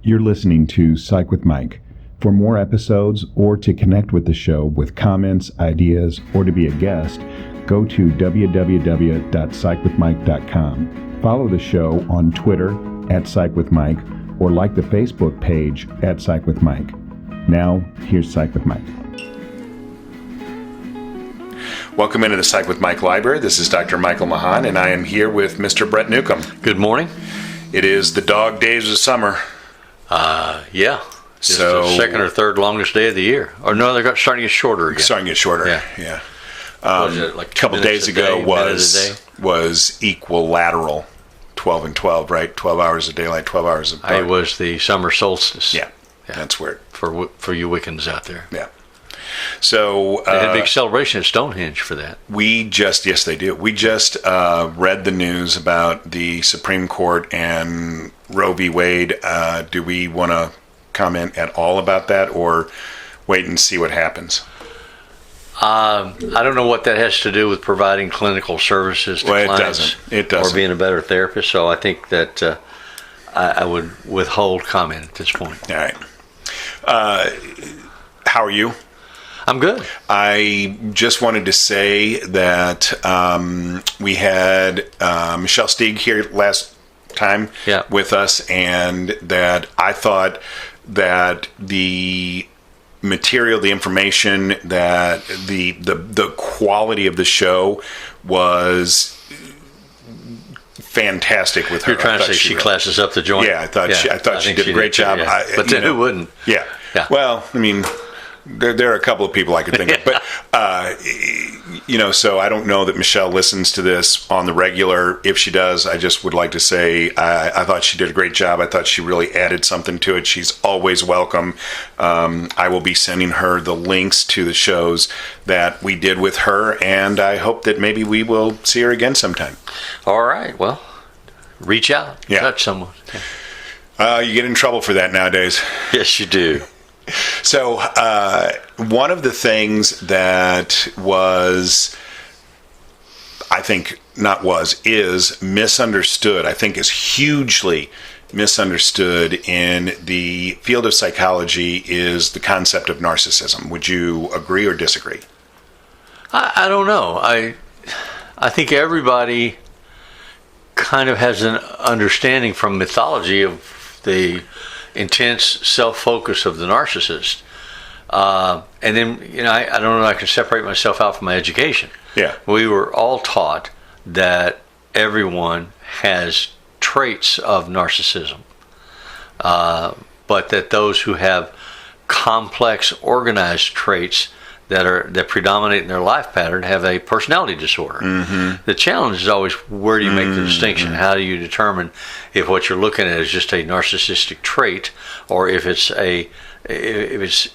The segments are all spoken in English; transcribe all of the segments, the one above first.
You're listening to Psych with Mike. For more episodes or to connect with the show with comments, ideas, or to be a guest, go to www.psychwithmike.com. Follow the show on Twitter @PsychWithMike or like the Facebook page @PsychWithMike. Now, here's Psych with Mike. Welcome into the Psych with Mike Library. This is Dr. Michael Mahan, and I am here with Mr. Brett Newcomb. Good morning. It is the dog days of summer. Yeah. It's the second or third longest day of the year. Or no, they're starting to get shorter again. Starting to get shorter, yeah. Like a couple days ago was equilateral, 12 and 12, right? 12 hours of daylight, 12 hours of dark. It was the summer solstice. Yeah. That's weird. For you Wiccans out there. Yeah. So they had a big celebration at Stonehenge for that. Yes, they do. We just read the news about the Supreme Court and Roe v. Wade. Do we want to comment at all about that, or wait and see what happens? I don't know what that has to do with providing clinical services to clients. It doesn't. Or being a better therapist. So I think that I would withhold comment at this point. All right. How are you? I'm good. I just wanted to say that we had Michelle Stieg here last time with us, and that I thought that the material, the information, that the quality of the show was fantastic with her. You're trying to say she classes up the joint? Yeah, I thought she did a great job. Yeah. But then who wouldn't? Yeah. Well, I mean, there are a couple of people I could think of, but so I don't know that Michelle listens to this on the regular. If she does, I just would like to say I thought she did a great job. I thought she really added something to it. She's always welcome. I will be sending her the links to the shows that we did with her, and I hope that maybe we will see her again sometime. All right. Well, reach out, touch someone. You get in trouble for that nowadays. Yes, you do. So one of the things that is misunderstood, I think is hugely misunderstood in the field of psychology, is the concept of narcissism. Would you agree or disagree? I don't know. I think everybody kind of has an understanding from mythology of the intense self-focus of the narcissist. And then, I don't know if I can separate myself out from my education. Yeah. We were all taught that everyone has traits of narcissism. But that those who have complex, organized traits that predominate in their life pattern have a personality disorder. Mm-hmm. The challenge is always, where do you make the distinction? How do you determine if what you're looking at is just a narcissistic trait, or if it's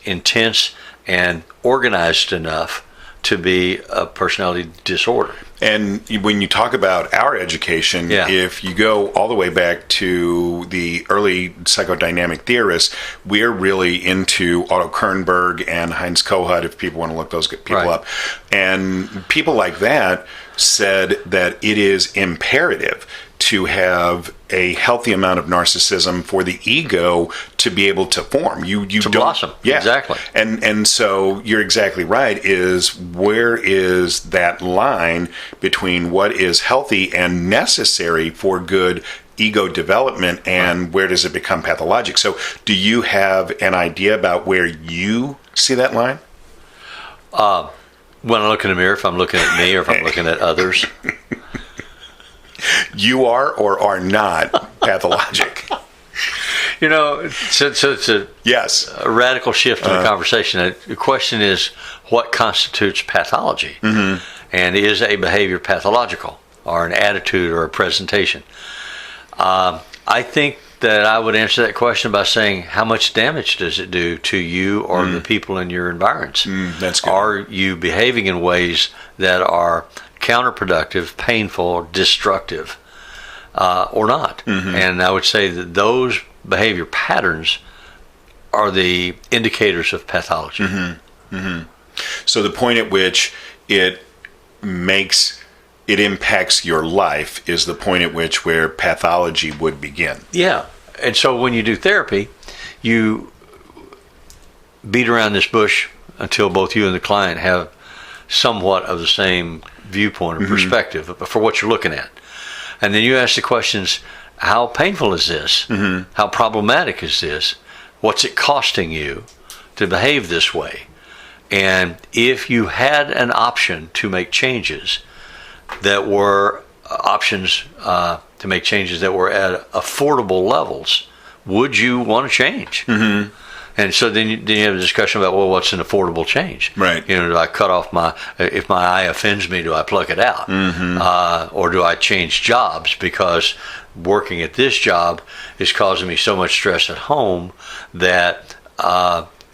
intense and organized enough to be a personality disorder? And when you talk about our education, if you go all the way back to the early psychodynamic theorists, we're really into Otto Kernberg and Heinz Kohut, if people want to look those people up. And people like that said that it is imperative to have a healthy amount of narcissism for the ego to be able to form. You to don't blossom. Yeah. Exactly. And so you're exactly right, is where is that line between what is healthy and necessary for good ego development, and where does it become pathologic? So do you have an idea about where you see that line? When I look in the mirror, if I'm looking at me or if I'm looking at others. You are or are not pathologic. So it's a radical shift in the conversation. The question is, what constitutes pathology? Mm-hmm. And is a behavior pathological, or an attitude, or a presentation? I think that I would answer that question by saying, how much damage does it do to you or the people in your environs? That's good. Are you behaving in ways that are counterproductive, painful, destructive, or not? Mm-hmm. And I would say that those behavior patterns are the indicators of pathology. Mm-hmm. Mm-hmm. So the point at which it impacts your life is the point at which where pathology would begin. Yeah. And so when you do therapy, you beat around this bush until both you and the client have somewhat of the same viewpoint or perspective for what you're looking at. And then you ask the questions, how painful is this? How problematic is this? What's it costing you to behave this way? And if you had an option to make changes that were to make changes that were at affordable levels, would you want to change? And so then you have a discussion about, well, what's an affordable change? Right. Do I cut off if my eye offends me, do I pluck it out? Or do I change jobs because working at this job is causing me so much stress at home that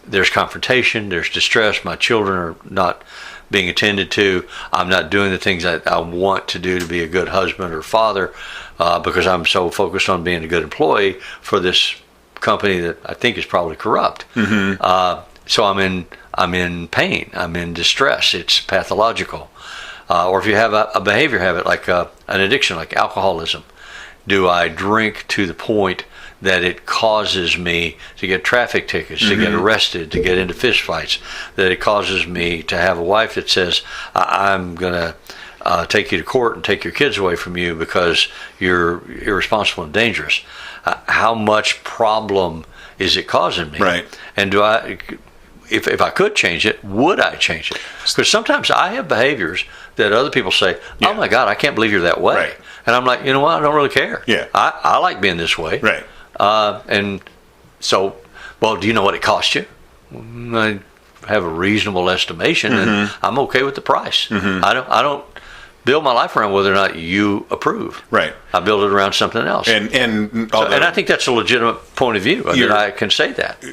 there's confrontation, there's distress, my children are not being attended to, I'm not doing the things that I want to do to be a good husband or father because I'm so focused on being a good employee for this company that I think is probably corrupt. So I'm in pain, I'm in distress, it's pathological. Or if you have a behavior habit like an addiction, like alcoholism, do I drink to the point that it causes me to get traffic tickets, to get arrested, to get into fist fights, that it causes me to have a wife that says, I'm going to take you to court and take your kids away from you because you're irresponsible and dangerous. How much problem is it causing me? Right. And if I could change it, would I change it? Because sometimes I have behaviors that other people say, oh my God, I can't believe you're that way. Right. And I'm like, you know what? I don't really care. Yeah. I like being this way. Right. And so, well, do you know what it cost you? I have a reasonable estimation, and I'm okay with the price. I don't build my life around whether or not you approve. Right. I build it around something else. And I think that's a legitimate point of view. I can say that.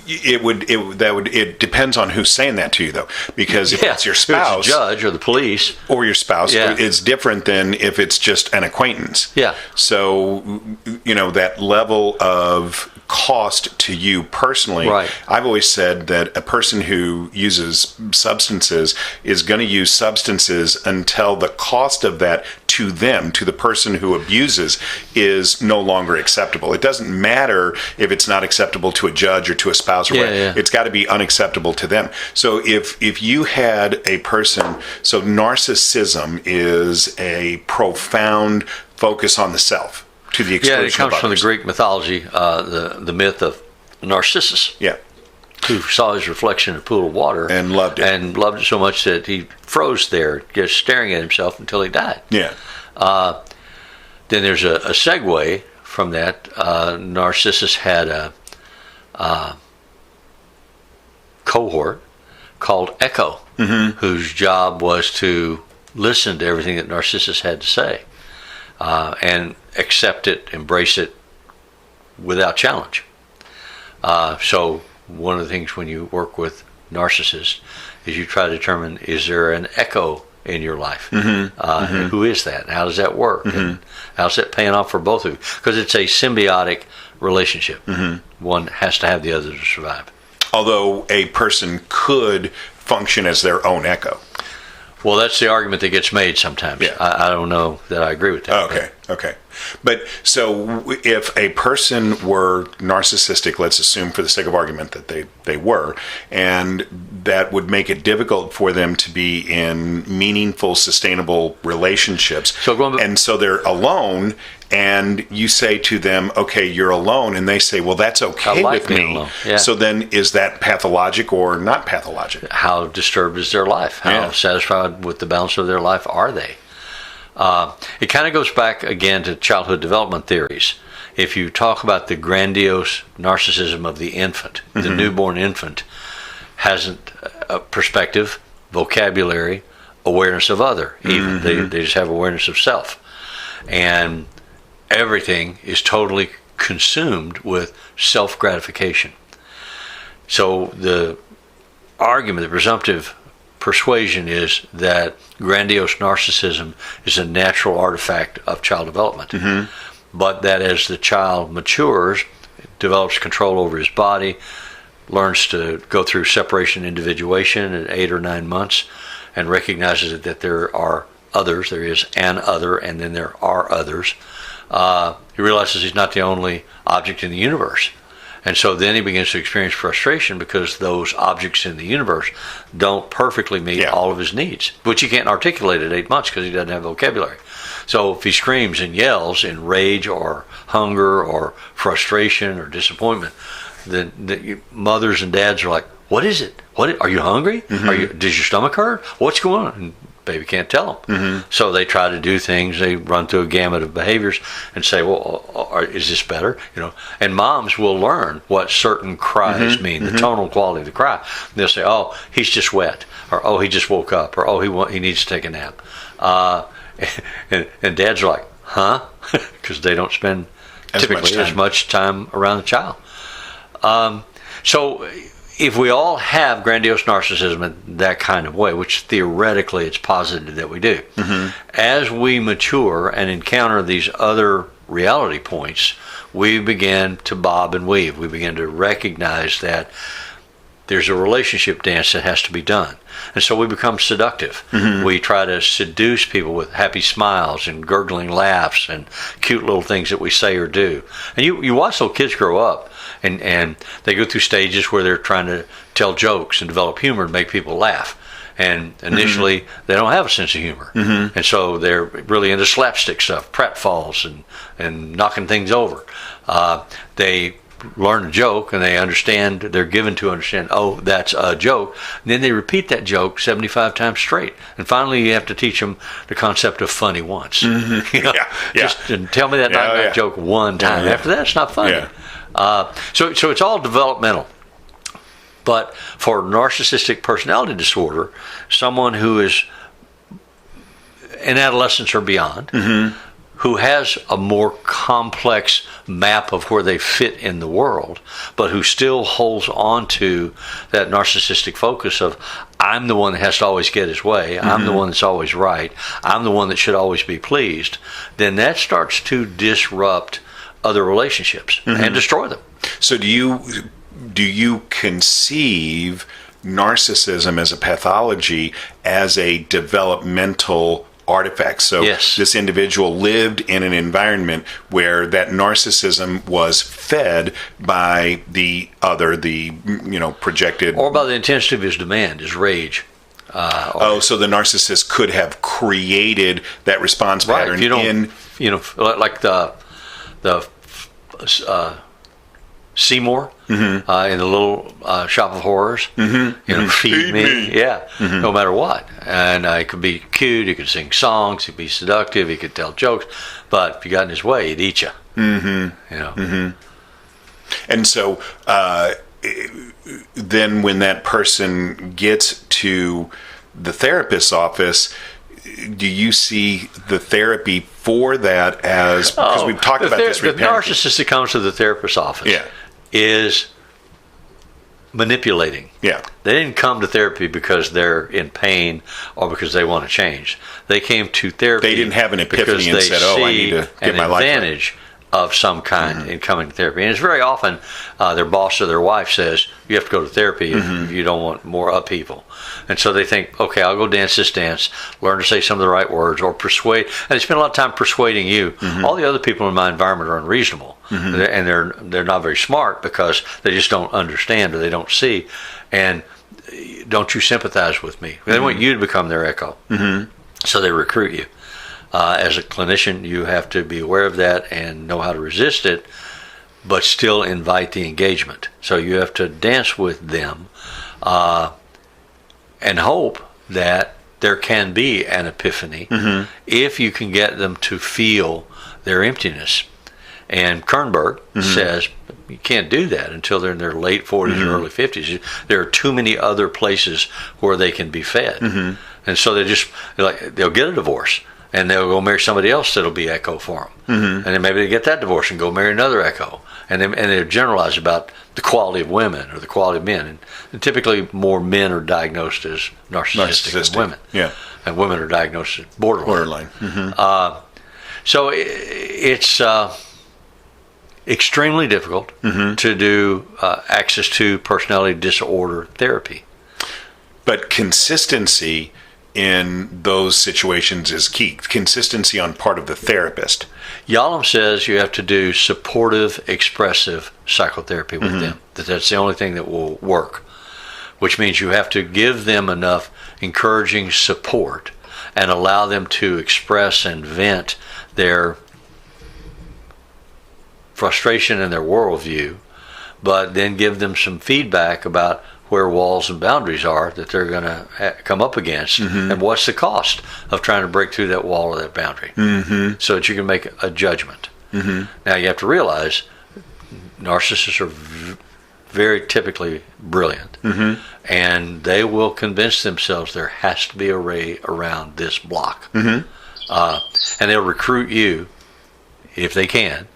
It depends on who's saying that to you, though, because if it's your spouse, it's the judge or the police, or your spouse, it's different than if it's just an acquaintance. Yeah. So that level of cost to you personally. Right. I've always said that a person who uses substances is going to use substances until the cost of that to them, to the person who abuses, is no longer acceptable. It doesn't matter if it's not acceptable to a judge or to a spouse or whatever. It's got to be unacceptable to them. So if you had a person, so narcissism is a profound focus on the self to the exclusion of others. It comes from the Greek mythology, the myth of Narcissus. Yeah. Who saw his reflection in a pool of water and loved it. And loved it so much that he froze there, just staring at himself until he died. Yeah. Then there's a segue from that. Narcissus had a cohort called Echo, whose job was to listen to everything that Narcissus had to say and accept it, embrace it without challenge. So one of the things when you work with narcissists is you try to determine, is there an echo in your life? And who is that? And how does that work? And how's that paying off for both of you? Because it's a symbiotic relationship. One has to have the other to survive. Although a person could function as their own echo. Well, that's the argument that gets made sometimes. Yeah. I don't know that I agree with that. Okay. But so if a person were narcissistic, let's assume for the sake of argument that they were, and that would make it difficult for them to be in meaningful, sustainable relationships. And so they're alone, and you say to them, okay, you're alone, and they say, well, that's okay with me. Yeah. So then is that pathologic or not pathologic? How disturbed is their life? How satisfied with the balance of their life are they? It kind of goes back again to childhood development theories. If you talk about the grandiose narcissism of the infant, the newborn infant hasn't a perspective, vocabulary, awareness of other, even. They just have awareness of self. And everything is totally consumed with self-gratification. So the argument, the presumptive persuasion is that grandiose narcissism is a natural artifact of child development, but that as the child matures, develops control over his body, learns to go through separation individuation at 8 or 9 months, and recognizes that there are others, there is an other, and then there are others, he realizes he's not the only object in the universe. And so then he begins to experience frustration because those objects in the universe don't perfectly meet all of his needs, which he can't articulate at 8 months because he doesn't have vocabulary. So if he screams and yells in rage or hunger or frustration or disappointment, then mothers and dads are like, what is it? Are you hungry? Does your stomach hurt? What's going on? And baby can't tell them. So they try to do things. They run through a gamut of behaviors and say, well, is this better? And moms will learn what certain cries mean, the tonal quality of the cry. They'll say, oh, he's just wet, or oh, he just woke up, or oh, he needs to take a nap. And dads are like, huh? Because they don't spend typically as much time around the child. So if we all have grandiose narcissism in that kind of way, which theoretically it's posited that we do, as we mature and encounter these other reality points, we begin to bob and weave. We begin to recognize that there's a relationship dance that has to be done. And so we become seductive. We try to seduce people with happy smiles and gurgling laughs and cute little things that we say or do. And you watch little kids grow up, and they go through stages where they're trying to tell jokes and develop humor and make people laugh. And initially, they don't have a sense of humor. And so they're really into slapstick stuff, pratfalls and knocking things over. They learn a joke and they're given to understand, oh, that's a joke. And then they repeat that joke 75 times straight. And finally you have to teach them the concept of funny once. Just tell me that nightmare joke one time. After that, it's not funny. So it's all developmental. But for narcissistic personality disorder, someone who is in adolescence or beyond, who has a more complex map of where they fit in the world, but who still holds on to that narcissistic focus of, I'm the one that has to always get his way, I'm the one that's always right, I'm the one that should always be pleased, then that starts to disrupt other relationships and destroy them. So do you conceive narcissism as a pathology as a developmental artifact? So this individual lived in an environment where that narcissism was fed by the other, projected, or by the intensity of his demand, his rage. So the narcissist could have created that response pattern like the Seymour in the Little Shop of Horrors. Feed me. No matter what. And it could be cute, he could sing songs, he could be seductive, he could tell jokes, but if you got in his way, he'd eat you. And so then when that person gets to the therapist's office, do you see the therapy for that as, because we've talked about this, the narcissist that comes to the therapist's office is manipulating. They didn't come to therapy because they're in pain or because they want to change. They came to therapy. They didn't have an epiphany and said, I need to get my life right. An advantage of some kind in coming to therapy. And it's very often their boss or their wife says, you have to go to therapy if you don't want more upheaval. And so they think, okay, I'll go dance this dance, learn to say some of the right words, or persuade. And they spend a lot of time persuading you. All the other people in my environment are unreasonable. And they're not very smart because they just don't understand or they don't see. And don't you sympathize with me? They want you to become their echo. So they recruit you. As a clinician, you have to be aware of that and know how to resist it, but still invite the engagement. So you have to dance with them and hope that there can be an epiphany if you can get them to feel their emptiness. And Kernberg says you can't do that until they're in their late 40s or early 50s. There are too many other places where they can be fed. And so they'll get a divorce. And they'll go marry somebody else that'll be echo for them. And then maybe they get that divorce and go marry another echo. And they generalize about the quality of women or the quality of men. And typically more men are diagnosed as narcissistic than women. And women are diagnosed as borderline. So it's extremely difficult to do access to personality disorder therapy. But consistency in those situations is key. Consistency on part of the therapist. Yalom says you have to do supportive, expressive psychotherapy with them. That's the only thing that will work, which means you have to give them enough encouraging support and allow them to express and vent their frustration and their worldview, but then give them some feedback about where walls and boundaries are that they're going to come up against, and what's the cost of trying to break through that wall or that boundary, so that you can make a judgment. Now you have to realize narcissists are very typically brilliant, and they will convince themselves there has to be a way around this block, and they'll recruit you, if they can,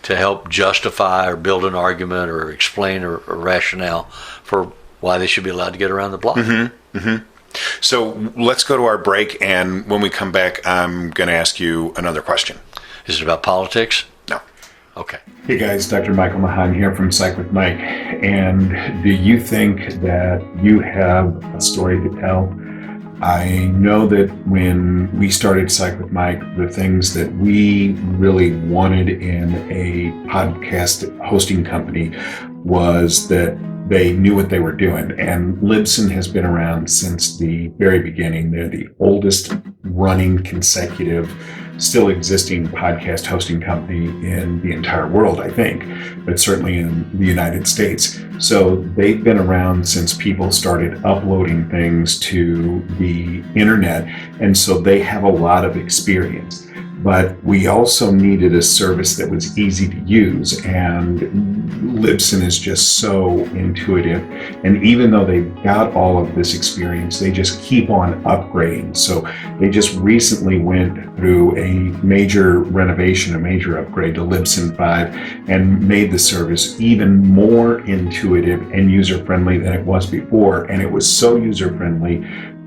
to help justify or build an argument or explain a rationale for why they should be allowed to get around the block. So let's go to our break, and when we come back, I'm going to ask you another question. Is it about politics? No. Okay. Hey guys, Dr. Michael Mahan here from Psych with Mike. And do you think that you have a story to tell? I know that when we started Psych with Mike, the things that we really wanted in a podcast hosting company was that they knew what they were doing. And Libsyn has been around since the very beginning. They're the oldest running consecutive, still existing podcast hosting company in the entire world, I think, but certainly in the United States. So they've been around since people started uploading things to the internet. And so they have a lot of experience. But we also needed a service that was easy to use, and Libsyn is just so intuitive. And even though they've got all of this experience, they just keep on upgrading. So they just recently went through a major renovation, a major upgrade to Libsyn 5, and made the service even more intuitive and user-friendly than it was before. And it was so user-friendly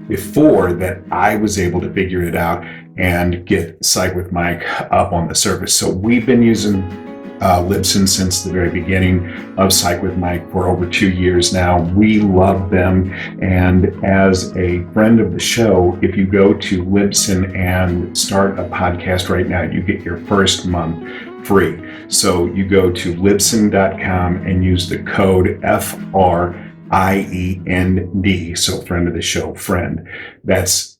before that I was able to figure it out and get Psych with Mike up on the service. So we've been using Libsyn since the very beginning of Psych with Mike for over 2 years now. We love them. And as a friend of the show, if you go to Libsyn and start a podcast right now, you get your first month free. So you go to Libsyn.com and use the code FRIEND, so friend of the show, friend. That's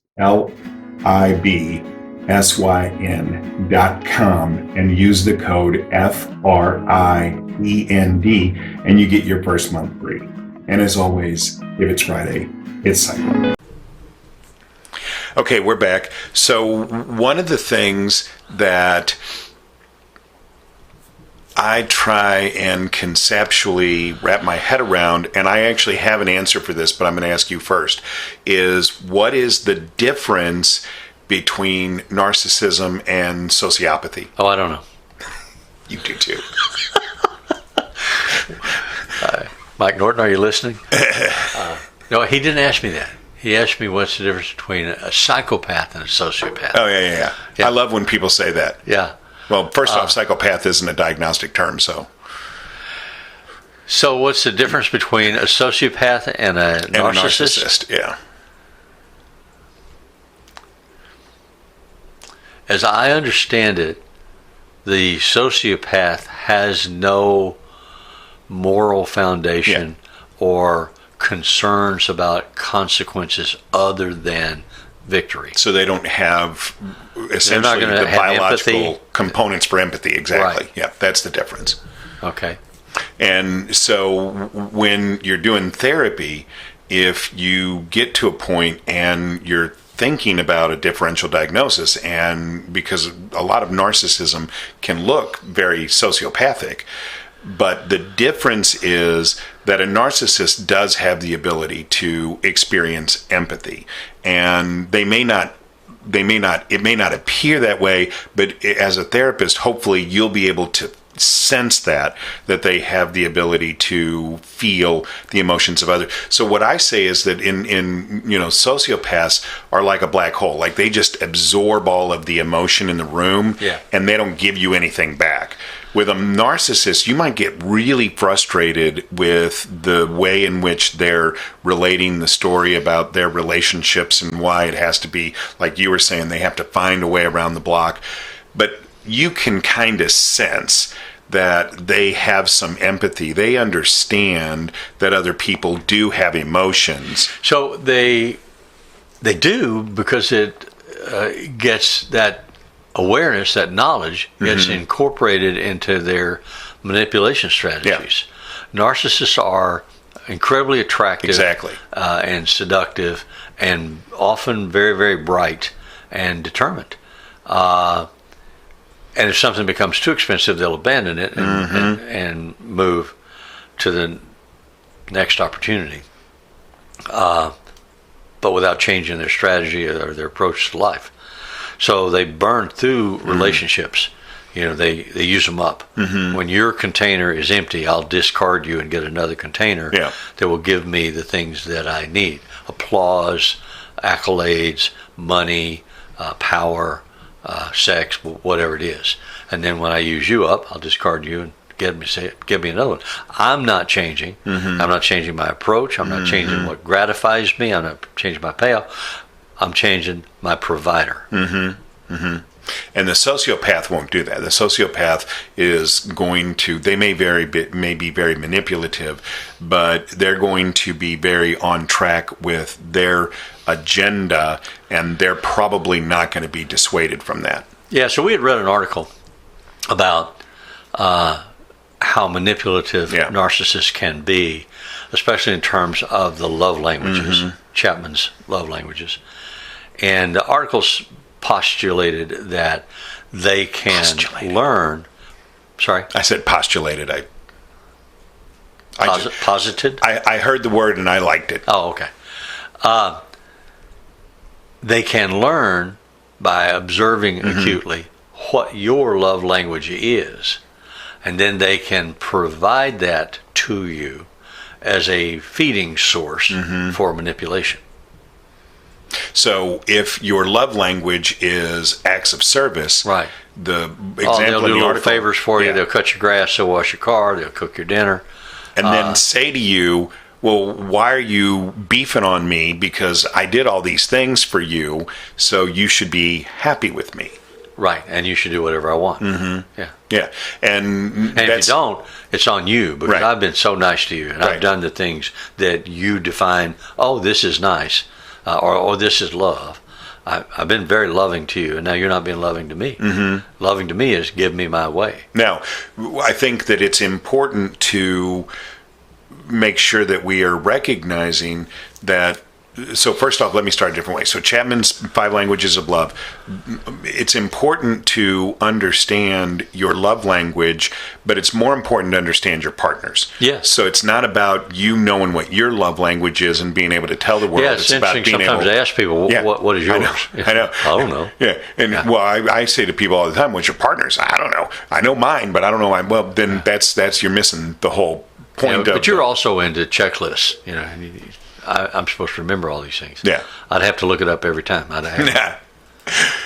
LIBSYN.com and use the code FRIEND and you get your first month free. And as always, if it's Friday, it's Cycle. Okay, we're back. So one of the things that I try and conceptually wrap my head around, and I actually have an answer for this, but I'm going to ask you first, is what is the difference between narcissism and sociopathy? Oh, I don't know. You do too. Mike Norton, are you listening? No, he didn't ask me that. He asked me what's the difference between a psychopath and a sociopath. Oh, yeah. I love when people say that. Yeah. Well, first off, psychopath isn't a diagnostic term, so. So what's the difference between a sociopath and a narcissist? Yeah. As I understand it, the sociopath has no moral foundation or concerns about consequences other than victory. So they don't have essentially the biological components for empathy. Exactly. Right. Yeah, that's the difference. Okay. And so when you're doing therapy, if you get to a point and you're thinking about a differential diagnosis, and because a lot of narcissism can look very sociopathic, but the difference is that a narcissist does have the ability to experience empathy, and it may not appear that way, but as a therapist, hopefully you'll be able to sense that they have the ability to feel the emotions of others. So what I say is that in sociopaths are like a black hole. Like they just absorb all of the emotion in the room, and they don't give you anything back. With a narcissist, you might get really frustrated with the way in which they're relating the story about their relationships and why it has to be, like you were saying, they have to find a way around the block. But you can kind of sense that they have some empathy. They understand that other people do have emotions. So they do, because it gets that awareness, that knowledge gets incorporated into their manipulation strategies. Yeah. Narcissists are incredibly attractive, exactly, and seductive, and often very, very bright and determined. And if something becomes too expensive, they'll abandon it and move to the next opportunity, but without changing their strategy or their approach to life. So they burn through relationships. You know, they use them up. When your container is empty, I'll discard you and get another container that will give me the things that I need: applause, accolades, money, power, sex, whatever it is. And then when I use you up, I'll discard you and give me another one. I'm not changing. I'm not changing my approach. I'm not changing what gratifies me. I'm not changing my payoff. I'm changing my provider. And the sociopath won't do that. The sociopath is going to, they may be very manipulative, but they're going to be very on track with their agenda, and they're probably not going to be dissuaded from that. Yeah, so we had read an article about how manipulative narcissists can be, especially in terms of the love languages, Chapman's love languages. And the articles postulated that they can learn. Sorry? I said postulated. Posited? I heard the word and I liked it. Oh, okay. They can learn by observing acutely what your love language is, and then they can provide that to you as a feeding source for manipulation. So if your love language is acts of service, right? The example they'll do in the little article, favors for you. They'll cut your grass, they'll wash your car, they'll cook your dinner, and then say to you, well, why are you beefing on me? Because I did all these things for you, so you should be happy with me. Right, and you should do whatever I want. Yeah. And if you don't, it's on you, because I've been so nice to you, and I've done the things that you define, oh, this is nice, or this is love. I've been very loving to you, and now you're not being loving to me. Loving to me is give me my way. Now, I think that it's important to make sure that we are recognizing that. So first off, let me start a different way. So Chapman's 5 languages of love. It's important to understand your love language, but it's more important to understand your partner's. Yes. So it's not about you knowing what your love language is and being able to tell the world. Yeah, it's about being sometimes able. I ask people, what is yours? I know. I don't know. Yeah, and well, I say to people all the time, what's your partner's? I don't know. I know mine, but I don't know. Well, then that's you're missing the whole point. But you're also into checklists, you know. I'm supposed to remember all these things. Yeah. I'd have to look it up every time.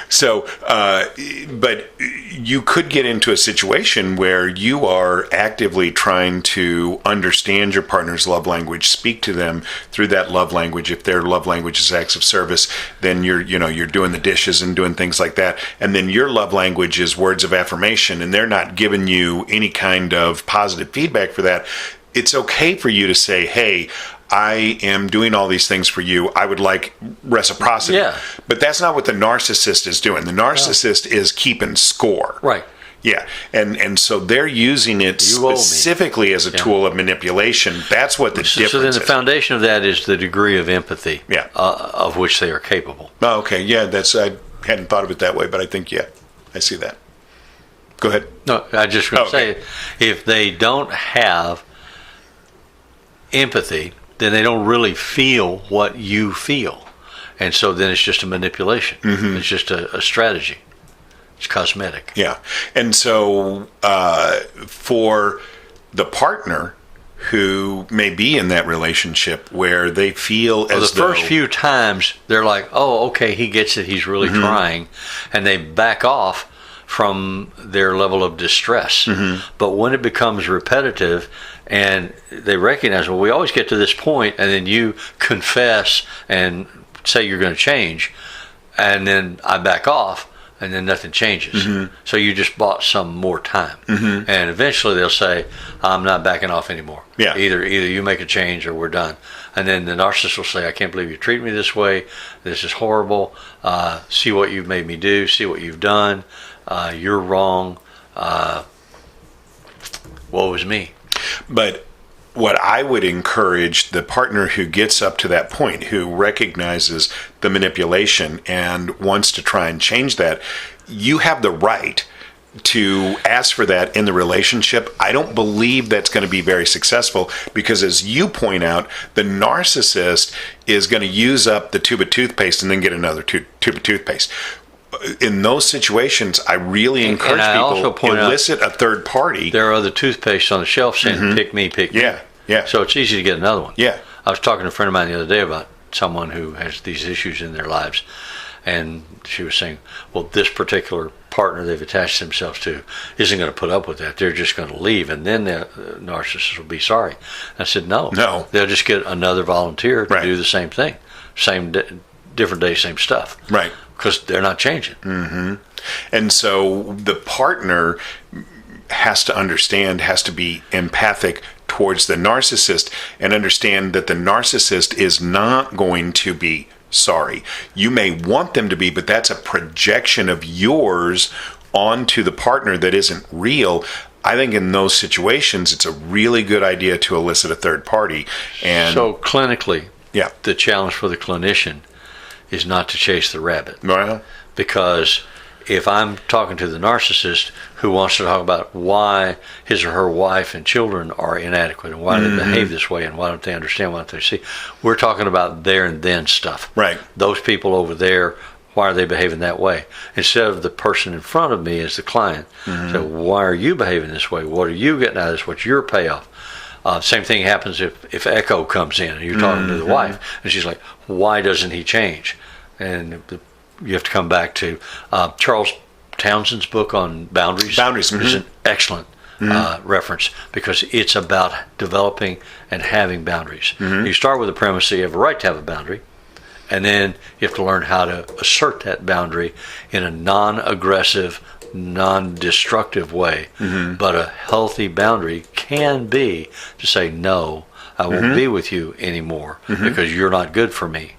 So, but you could get into a situation where you are actively trying to understand your partner's love language, speak to them through that love language. If their love language is acts of service, then you're doing the dishes and doing things like that. And then your love language is words of affirmation, and they're not giving you any kind of positive feedback for that. It's okay for you to say, hey, I am doing all these things for you. I would like reciprocity. Yeah. But that's not what the narcissist is doing. The narcissist is keeping score. Right. Yeah. And so they're using it specifically as a tool of manipulation. That's what the difference is. So then the foundation of that is the degree of empathy of which they are capable. Oh, okay. Yeah, I hadn't thought of it that way, but I think, I see that. Go ahead. No, I just going to say, if they don't have empathy, then they don't really feel what you feel. And so then it's just a manipulation. It's just a strategy. It's cosmetic. Yeah. And so for the partner who may be in that relationship where they feel as though... the first few times, they're like, oh, okay, he gets it. He's really trying. And they back off from their level of distress. But when it becomes repetitive and they recognize, well, we always get to this point, and then you confess and say you're going to change, and then I back off, and then nothing changes. So you just bought some more time. And eventually they'll say, I'm not backing off anymore. Yeah. Either you make a change or we're done. And then the narcissist will say, I can't believe you treat me this way. This is horrible. See what you've made me do. See what you've done. You're wrong. Woe is me. But what I would encourage the partner who gets up to that point, who recognizes the manipulation and wants to try and change that, you have the right to ask for that in the relationship. I don't believe that's going to be very successful because, as you point out, the narcissist is going to use up the tube of toothpaste and then get another tube of toothpaste. In those situations, I really encourage people to elicit a third party. There are other toothpaste on the shelf saying, pick me, pick me. Yeah. So it's easy to get another one. Yeah. I was talking to a friend of mine the other day about someone who has these issues in their lives. And she was saying, well, this particular partner they've attached themselves to isn't going to put up with that. They're just going to leave, and then the narcissist will be sorry. I said, no. They'll just get another volunteer to do the same thing. Different day, same stuff. Right. Because they're not changing. And so the partner has to understand, has to be empathic towards the narcissist and understand that the narcissist is not going to be sorry. You may want them to be, but that's a projection of yours onto the partner that isn't real. I think in those situations, it's a really good idea to elicit a third party. And so clinically, the challenge for the clinician is not to chase the rabbit. Well, because if I'm talking to the narcissist who wants to talk about why his or her wife and children are inadequate and why they behave this way and why don't they understand what they see, we're talking about there and then stuff. Right. Those people over there, why are they behaving that way? Instead of the person in front of me as the client. So why are you behaving this way? What are you getting out of this? What's your payoff? Same thing happens if echo comes in and you're talking to the wife and she's like, why doesn't he change? And you have to come back to Charles Townsend's book on boundaries. Boundaries is an excellent reference because it's about developing and having boundaries. You start with the premise that you have a right to have a boundary, and then you have to learn how to assert that boundary in a non-aggressive, non-destructive way. But a healthy boundary can be to say, no, I won't be with you anymore because you're not good for me.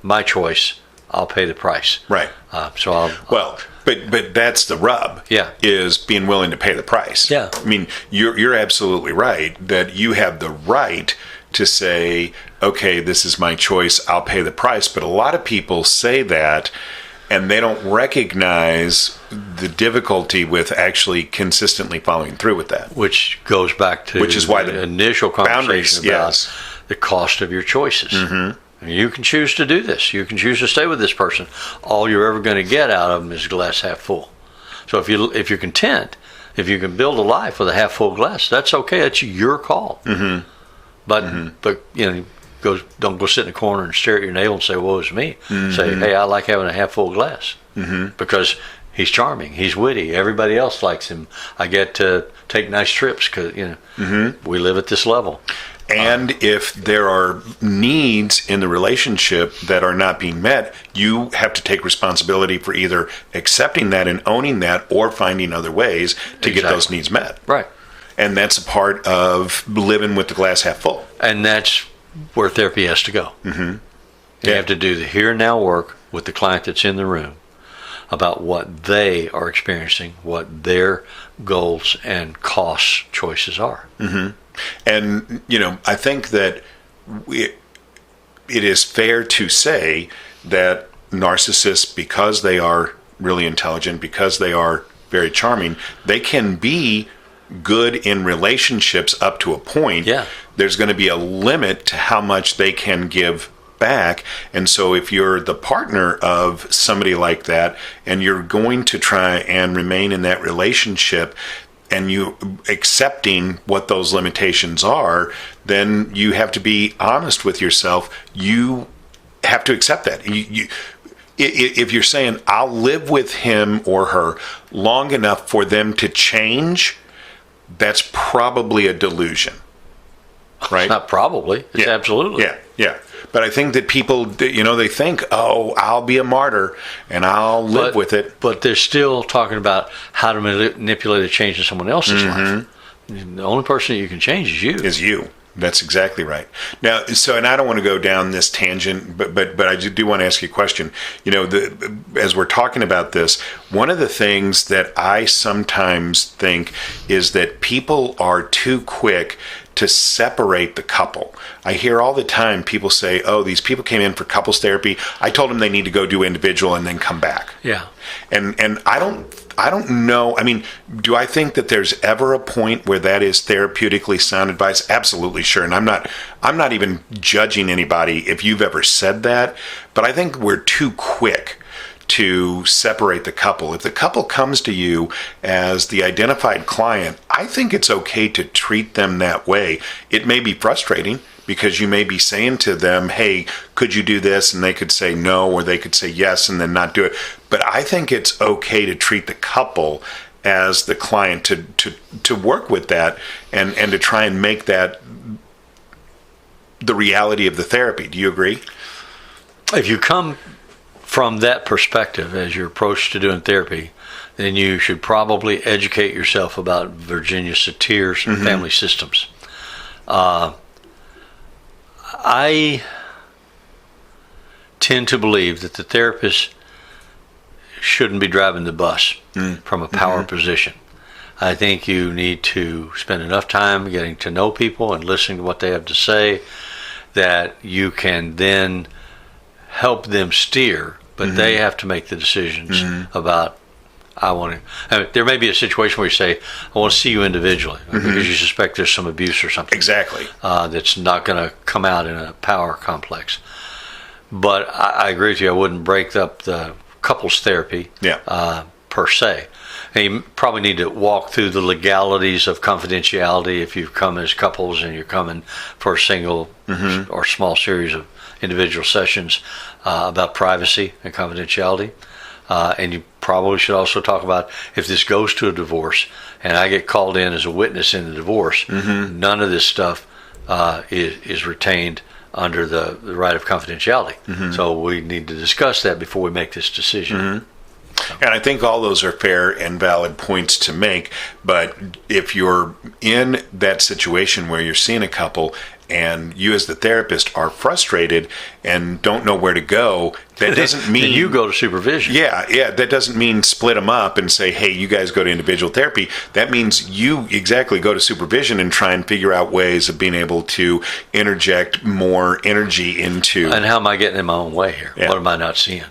My choice, I'll pay the price. Right. But that's the rub. Yeah. Is being willing to pay the price. Yeah. I mean, you're absolutely right that you have the right to say, okay, this is my choice, I'll pay the price. But a lot of people say that and they don't recognize the difficulty with actually consistently following through with that. Which goes back to the initial conversation about the cost of your choices. You can choose to do this. You can choose to stay with this person. All you're ever going to get out of them is glass half full. So if you're content, if you can build a life with a half full glass, that's okay. That's your call. But you know, don't go sit in the corner and stare at your navel and say, "Woe is me." Say, "Hey, I like having a half full glass because he's charming, he's witty. Everybody else likes him. I get to take nice trips because we live at this level." And if there are needs in the relationship that are not being met, you have to take responsibility for either accepting that and owning that or finding other ways to get those needs met. Right. And that's a part of living with the glass half full. And that's where therapy has to go. You have to do the here and now work with the client that's in the room about what they are experiencing, what their goals and cost choices are. And, you know, I think that it is fair to say that narcissists, because they are really intelligent, because they are very charming, they can be good in relationships up to a point. There's going to be a limit to how much they can give back. And so if you're the partner of somebody like that and you're going to try and remain in that relationship, and you accepting what those limitations are, then you have to be honest with yourself. You have to accept that. if you're saying I'll live with him or her long enough for them to change, that's probably a delusion, right? It's not probably. It's absolutely. Yeah. But I think that people, they think, oh, I'll be a martyr and I'll live with it. But they're still talking about how to manipulate a change in someone else's life. The only person that you can change is you. Is you. That's exactly right. Now, and I don't want to go down this tangent, but I do want to ask you a question. As we're talking about this, one of the things that I sometimes think is that people are too quick to separate the couple. I hear all the time people say, oh, these people came in for couples therapy. I told them they need to go do individual and then come back. Yeah. And I don't know. I mean, do I think that there's ever a point where that is therapeutically sound advice? Absolutely sure. And I'm not even judging anybody if you've ever said that, but I think we're too quick to separate the couple. If the couple comes to you as the identified client, I think it's okay to treat them that way. It may be frustrating because you may be saying to them, hey, could you do this? And they could say no, or they could say yes and then not do it. But I think it's okay to treat the couple as the client, to work with that and to try and make that the reality of the therapy. Do you agree? If you come from that perspective as your approach to doing therapy, then you should probably educate yourself about Virginia Satir's family systems. I tend to believe that the therapist shouldn't be driving the bus from a power position. I think you need to spend enough time getting to know people and listening to what they have to say that you can then help them steer, but they have to make the decisions about, there may be a situation where you say, I want to see you individually because you suspect there's some abuse or something. Exactly. That's not going to come out in a power complex. But I agree with you. I wouldn't break up the couples therapy per se. And you probably need to walk through the legalities of confidentiality if you've come as couples and you're coming for a single or small series of individual sessions about privacy and confidentiality. And you probably should also talk about if this goes to a divorce and I get called in as a witness in the divorce, none of this stuff is retained under the right of confidentiality. So we need to discuss that before we make this decision. And I think all those are fair and valid points to make. But if you're in that situation where you're seeing a couple and you as the therapist are frustrated and don't know where to go, that doesn't mean... you go to supervision. Yeah, that doesn't mean split them up and say, hey, you guys go to individual therapy. That means you go to supervision and try and figure out ways of being able to interject more energy into... And how am I getting in my own way here? Yeah. What am I not seeing?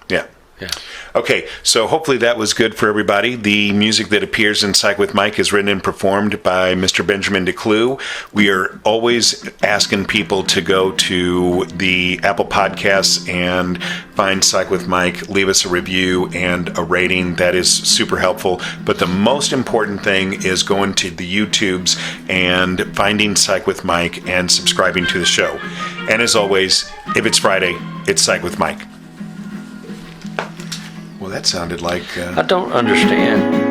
Yeah. Yeah. Okay, so hopefully that was good for everybody. The music that appears in Psych with Mike is written and performed by Mr. Benjamin DeClue. We are always asking people to go to the Apple Podcasts and find Psych with Mike, leave us a review and a rating. That is super helpful. But the most important thing is going to the YouTubes and finding Psych with Mike and subscribing to the show. And as always, if it's Friday, it's Psych with Mike. Well, that sounded like... I don't understand.